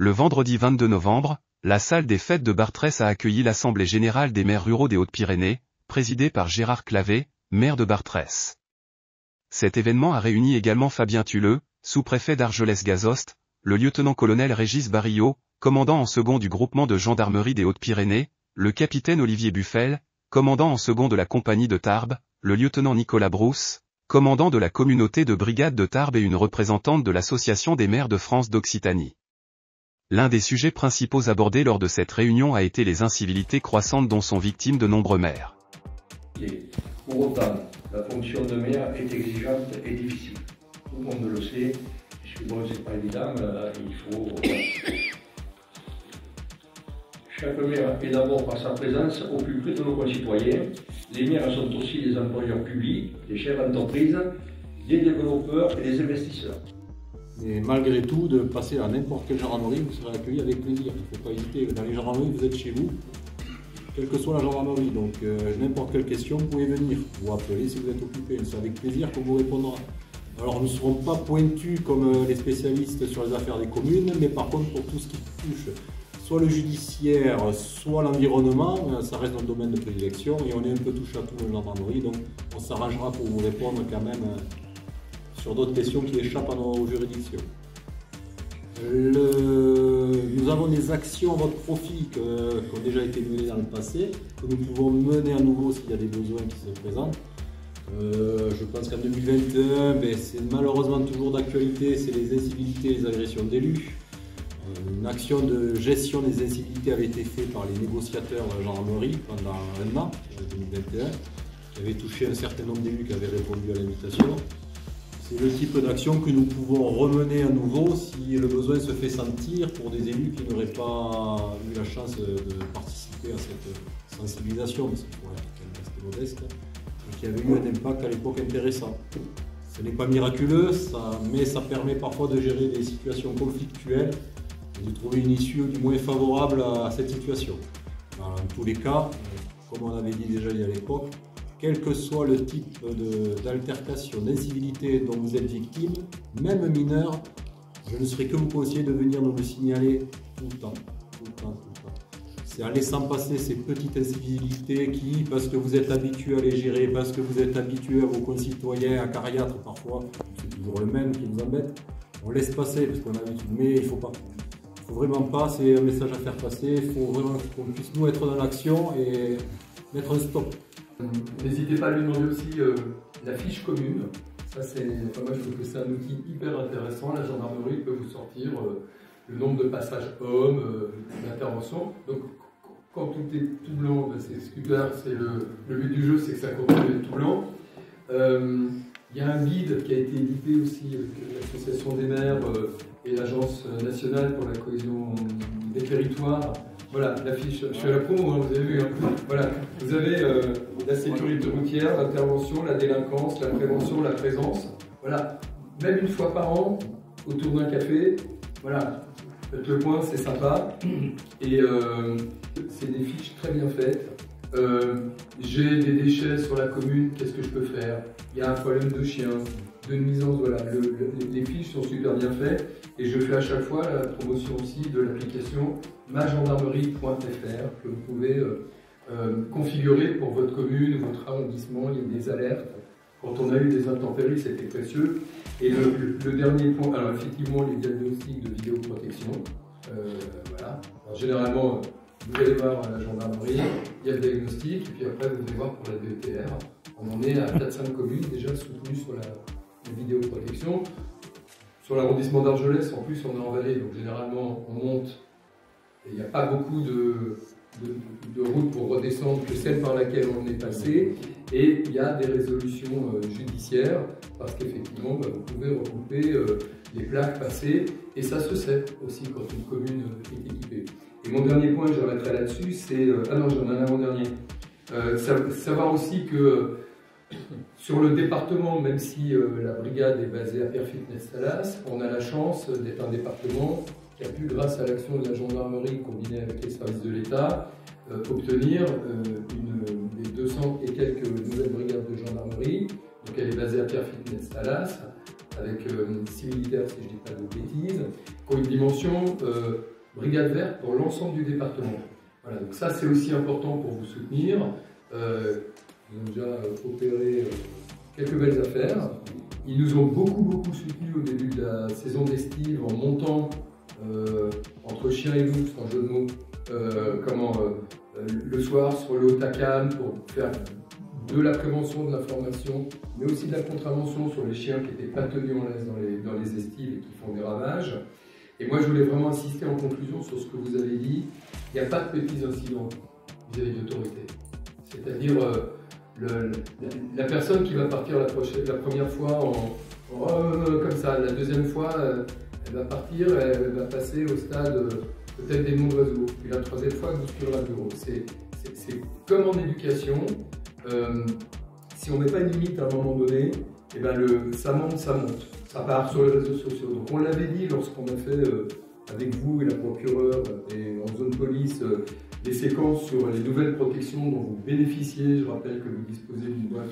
Le vendredi 22 novembre, la salle des fêtes de Bartrès a accueilli l'Assemblée générale des maires ruraux des Hautes-Pyrénées, présidée par Gérard Clavé, maire de Bartrès. Cet événement a réuni également Fabien Tulleux, sous-préfet d'Argelès-Gazost, le lieutenant-colonel Régis Barillot, commandant en second du groupement de gendarmerie des Hautes-Pyrénées, le capitaine Olivier Buffel, commandant en second de la compagnie de Tarbes, le lieutenant Nicolas Brousse, commandant de la communauté de brigade de Tarbes et une représentante de l'Association des maires de France d'Occitanie. L'un des sujets principaux abordés lors de cette réunion a été les incivilités croissantes dont sont victimes de nombreux maires. Pour autant, la fonction de maire est exigeante et difficile. Tout le monde le sait, puisque bon, c'est pas évident, il faut... Chaque maire est d'abord par sa présence au plus près de nos concitoyens. Les maires sont aussi des employeurs publics, des chefs d'entreprise, des développeurs et des investisseurs. Mais malgré tout, de passer à n'importe quelle gendarmerie, vous serez accueilli avec plaisir. Il ne faut pas hésiter. Dans les gendarmeries, vous êtes chez vous, quelle que soit la gendarmerie. Donc n'importe quelle question, vous pouvez venir. Vous appelez si vous êtes occupé. C'est avec plaisir qu'on vous répondra. Alors nous ne serons pas pointus comme les spécialistes sur les affaires des communes, mais par contre pour tout ce qui touche soit le judiciaire, soit l'environnement, ça reste dans le domaine de prédilection et on est un peu touche à tout dans la gendarmerie. Donc on s'arrangera pour vous répondre quand même sur d'autres questions qui échappent à nos juridictions. Nous avons des actions à votre profit qui ont déjà été menées dans le passé, que nous pouvons mener à nouveau s'il y a des besoins qui se présentent. Je pense qu'en 2021, c'est malheureusement toujours d'actualité, c'est les incivilités et les agressions d'élus. Une action de gestion des incivilités avait été faite par les négociateurs de la gendarmerie pendant un an, 2021, qui avait touché un certain nombre d'élus qui avaient répondu à l'invitation. C'est le type d'action que nous pouvons remener à nouveau si le besoin se fait sentir pour des élus qui n'auraient pas eu la chance de participer à cette sensibilisation, parce qu'il faut rester modeste, et qui avait eu un impact à l'époque intéressant. Ce n'est pas miraculeux, mais ça permet parfois de gérer des situations conflictuelles et de trouver une issue du moins favorable à cette situation. Dans tous les cas, comme on avait dit déjà il y a l'époque, quel que soit le type d'altercation, d'incivilité dont vous êtes victime, même mineur, je ne serai que vous conseiller de venir nous le signaler tout le temps. C'est en laissant passer ces petites incivilités qui, parce que vous êtes habitué à les gérer, parce que vous êtes habitué à vos concitoyens acariâtres parfois, c'est toujours le même qui vous embête, on laisse passer parce qu'on a l'habitude, mais il ne faut pas. Il ne faut vraiment pas, c'est un message à faire passer, il faut vraiment qu'on puisse nous être dans l'action et mettre un stop. N'hésitez pas à lui demander aussi la fiche commune. Ça, moi, je trouve que c'est un outil hyper intéressant. La gendarmerie peut vous sortir le nombre de passages hommes, d'intervention. Donc, quand tout est tout blanc, c'est super. Le but du jeu, c'est que ça continue d'être tout blanc. Il y a un guide qui a été édité aussi avec l'Association des maires et l'Agence nationale pour la cohésion des territoires. Voilà, la fiche, je fais la promo, hein, vous avez vu. Hein. Voilà, vous avez la sécurité routière, l'intervention, la délinquance, la prévention, la présence. Voilà, même une fois par an, autour d'un café. Voilà, faites le point, c'est sympa. Et c'est des fiches très bien faites. J'ai des déchets sur la commune, qu'est-ce que je peux faire? Il y a un problème de chien, de nuisance, voilà. Les fiches sont super bien faites. Et je fais à chaque fois la promotion aussi de l'application magendarmerie.fr que vous pouvez configurer pour votre commune, votre arrondissement. Il y a des alertes. Quand on a eu des intempéries, c'était précieux. Et le dernier point, alors effectivement, les diagnostics de vidéoprotection. Voilà. Alors, généralement, vous allez voir à la gendarmerie, il y a le diagnostic, et puis après, vous allez voir pour la DETR. On en est à 4-5 communes déjà soutenues sur la vidéoprotection. Sur l'arrondissement d'Argelès, en plus, on est en vallée, donc généralement, on monte. Et il n'y a pas beaucoup de routes pour redescendre que celle par laquelle on est passé. Et il y a des résolutions judiciaires, parce qu'effectivement, vous pouvez regrouper les plaques passées. Et ça se sait aussi quand une commune est équipée. Et mon dernier point, j'arrêterai là-dessus, c'est... ah non, j'en ai un avant-dernier. Savoir aussi que sur le département, même si la brigade est basée à Pierrefitte-Nestalas, on a la chance d'être un département qui a pu, grâce à l'action de la gendarmerie combinée avec les services de l'État, obtenir des 200 et quelques nouvelles brigades de gendarmerie. Donc elle est basée à Pierrefitte-Nestalas, avec 6 militaires, si je ne dis pas de bêtises, qui ont une dimension brigade verte pour l'ensemble du département. Voilà, donc ça c'est aussi important pour vous soutenir. Ils ont déjà opéré quelques belles affaires. Ils nous ont beaucoup soutenus au début de la saison d'estive en montant entre chien et loup, c'est un jeu de mots, le soir sur le Haut-Takam pour faire de la prévention, de l'information, mais aussi de la contravention sur les chiens qui n'étaient pas tenus en laisse dans les estives et qui font des ravages. Et moi je voulais vraiment insister en conclusion sur ce que vous avez dit. Il n'y a pas de petits incidents vis-à-vis de l'autorité. C'est-à-dire la personne qui va partir la première fois comme ça, la deuxième fois elle va partir, elle va passer au stade peut-être des noms d'oiseaux, puis la troisième fois elle bousculera le bureau. C'est comme en éducation, si on ne met pas une limite à un moment donné, et ben ça monte, ça part sur les réseaux sociaux. Donc on l'avait dit lorsqu'on a fait avec vous et la procureure et en zone police des séquences sur les nouvelles protections dont vous bénéficiez. Je rappelle que vous disposez d'une boîte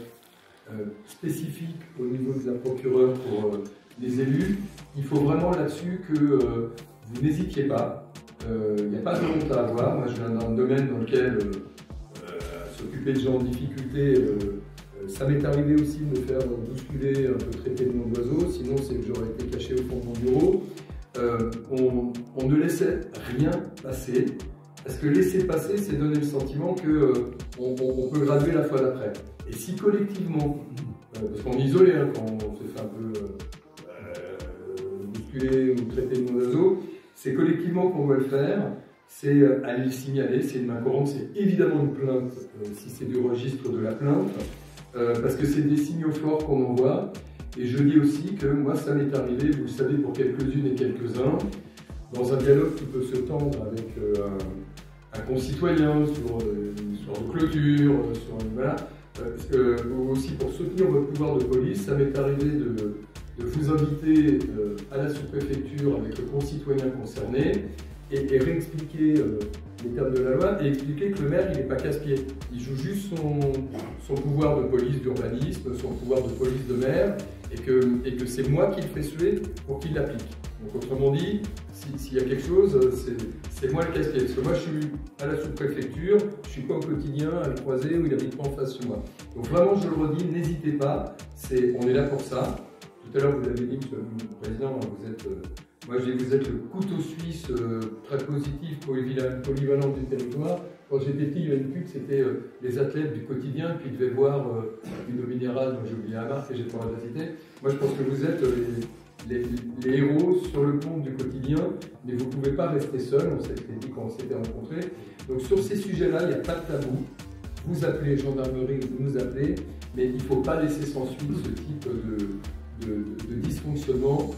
spécifique au niveau de la procureure pour les élus. Il faut vraiment là-dessus que vous n'hésitiez pas. Il n'y a pas de honte à avoir. Moi je viens d'un domaine dans lequel s'occuper de gens en difficulté, ça m'est arrivé aussi de me faire bousculer, un peu traiter de nom d'oiseau, sinon c'est que j'aurais été caché au fond de mon bureau. On ne laissait rien passer, parce que laisser passer, c'est donner le sentiment qu'on peut graduer la fois d'après. Et si collectivement, parce qu'on est isolé quand on se fait un peu bousculer ou traiter de nom d'oiseau, c'est collectivement qu'on doit le faire, c'est aller le signaler, c'est une main courante, c'est évidemment une plainte, si c'est du registre de la plainte, parce que c'est des signaux forts qu'on envoie. Et je dis aussi que moi, ça m'est arrivé, vous le savez, pour quelques-unes et quelques-uns, dans un dialogue qui peut se tendre avec un concitoyen sur une histoire de clôture, voilà, aussi pour soutenir votre pouvoir de police, ça m'est arrivé de vous inviter à la sous-préfecture avec le concitoyen concerné et réexpliquer les termes de la loi et expliquer que le maire, il n'est pas casse-pied. Il joue juste son pouvoir de police d'urbanisme, son pouvoir de police de maire, et que c'est moi qui le fais suer pour qu'il l'applique. Donc autrement dit, s'il y a quelque chose, c'est moi le casse-pied. Parce que moi, je suis à la sous-préfecture, je ne suis pas au quotidien à le croiser ou il n'habite pas en face de moi. Donc vraiment, je le redis, n'hésitez pas, on est là pour ça. Tout à l'heure, vous l'avez dit, Monsieur le Président, moi je dis que vous êtes le couteau suisse très positif, polyvalent du territoire. Quand j'étais petit, il y avait une pub, c'était les athlètes du quotidien qui devaient boire une eau minérale, dont j'ai oublié la marque et j'ai pas la citer. Moi je pense que vous êtes les héros sur le compte du quotidien, mais vous ne pouvez pas rester seul, on s'était dit quand on s'était rencontrés. Donc sur ces sujets-là, il n'y a pas de tabou. Vous appelez gendarmerie, vous nous appelez, mais il ne faut pas laisser sans suite ce type de dysfonctionnement.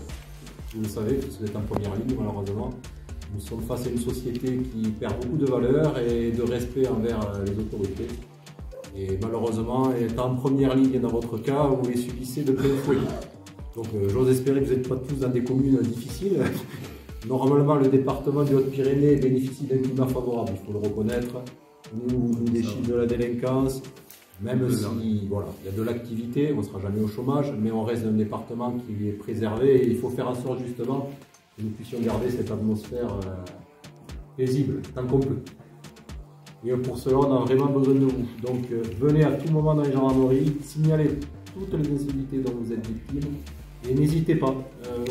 Vous le savez, vous êtes en première ligne malheureusement. Nous sommes face à une société qui perd beaucoup de valeur et de respect envers les autorités. Et malheureusement, étant en première ligne dans votre cas, vous les subissez de plein fouet. Donc j'ose espérer que vous n'êtes pas tous dans des communes difficiles. Normalement, le département des Hautes-Pyrénées bénéficie d'un climat favorable, il faut le reconnaître. Nous, des chiffres de la délinquance, même si voilà, il y a de l'activité, on ne sera jamais au chômage, mais on reste dans un département qui est préservé et il faut faire en sorte justement que nous puissions garder cette atmosphère paisible, tant qu'on peut. Et pour cela, on a vraiment besoin de vous. Donc venez à tout moment dans les gendarmeries, signalez toutes les incivilités dont vous êtes victime et n'hésitez pas.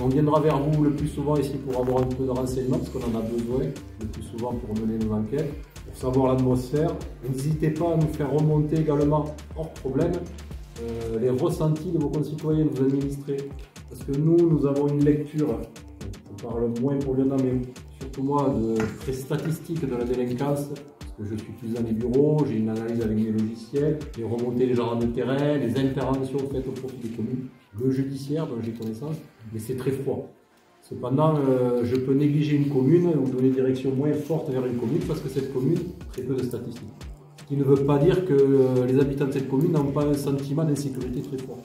On viendra vers vous le plus souvent ici pour avoir un peu de renseignements, parce qu'on en a besoin le plus souvent pour mener nos enquêtes, pour savoir l'atmosphère. N'hésitez pas à nous faire remonter également, hors problème, les ressentis de vos concitoyens, de vos administrés. Parce que nous avons une lecture, on parle moins pour Lionel, mais surtout moi, très statistique de la délinquance. Parce que je suis plus dans les bureaux, j'ai une analyse avec mes logiciels, les remontées des gendarmes de terrain, les interventions faites au profit des communes, le judiciaire dont j'ai connaissance, mais c'est très froid. Cependant, je peux négliger une commune ou donner une direction moins forte vers une commune parce que cette commune a très peu de statistiques. Ce qui ne veut pas dire que les habitants de cette commune n'ont pas un sentiment d'insécurité très fort.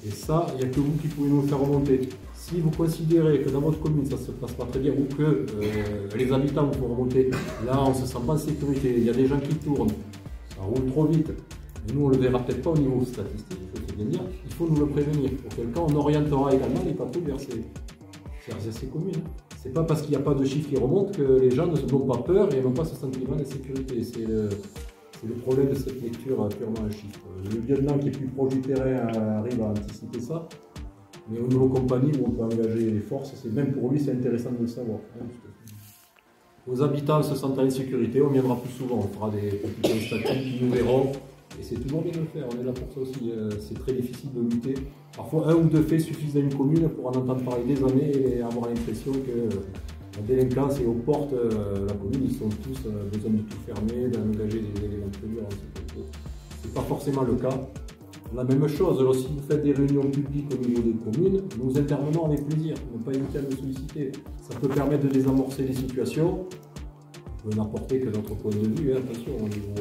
Et ça, il n'y a que vous qui pouvez nous le faire remonter. Si vous considérez que dans votre commune ça ne se passe pas très bien ou que les habitants vous font remonter, là on ne se sent pas en sécurité, il y a des gens qui tournent, ça roule trop vite, et nous on ne le verra peut-être pas au niveau statistique, je peux te dire, il faut nous le prévenir. Auquel cas on orientera également les patrouilles vers ces communes. c'est pas parce qu'il n'y a pas de chiffres qui remontent que les gens n'ont pas peur et n'ont pas ce sentiment d'insécurité. C'est le problème de cette lecture purement un chiffre. Le lieutenant qui est plus proche du terrain arrive à anticiper ça, mais au niveau compagnie où on peut engager les forces, même pour lui c'est intéressant de le savoir. Nos habitants se sentent en sécurité, on viendra plus souvent, on fera des petits points statiques qui nous verront. Et c'est toujours bien de le faire, on est là pour ça aussi, c'est très difficile de lutter. Parfois, un ou deux faits suffisent à une commune pour en entendre parler des années et avoir l'impression que la délinquance est aux portes de la commune, ils sont tous besoin de tout fermer, d'engager des éléments de tenue en sécurité. Ce n'est pas forcément le cas. La même chose, alors, si vous faites des réunions publiques au niveau des communes, nous intervenons avec plaisir, ne pas hésiter à nous solliciter. Ça peut permettre de désamorcer les situations. On peut n'apporter que notre point de vue, attention, au niveau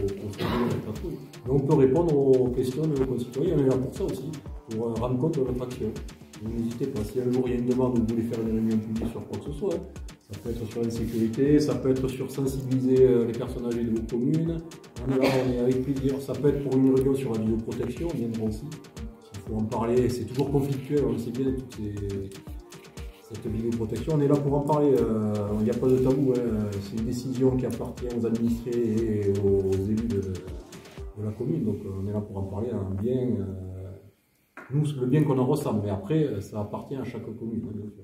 patrouille. Mais on peut répondre aux questions de nos concitoyens, on est là pour ça aussi, pour rendre compte de notre action. N'hésitez pas, si un jour il y a une demande où vous voulez faire une réunion publique sur quoi que ce soit, ça peut être sur l'insécurité, ça peut être sur sensibiliser les personnes âgées de vos communes, on est là, on est avec plaisir, ça peut être pour une réunion sur la vidéoprotection, on viendra aussi. S'il faut en parler, c'est toujours conflictuel, on le sait bien, cette vidéoprotection, on est là pour en parler, il n'y a pas de tabou, c'est une décision qui appartient aux administrés et aux élus de la commune, donc on est là pour en parler en bien, nous le bien qu'on en ressent, mais après ça appartient à chaque commune, bien sûr.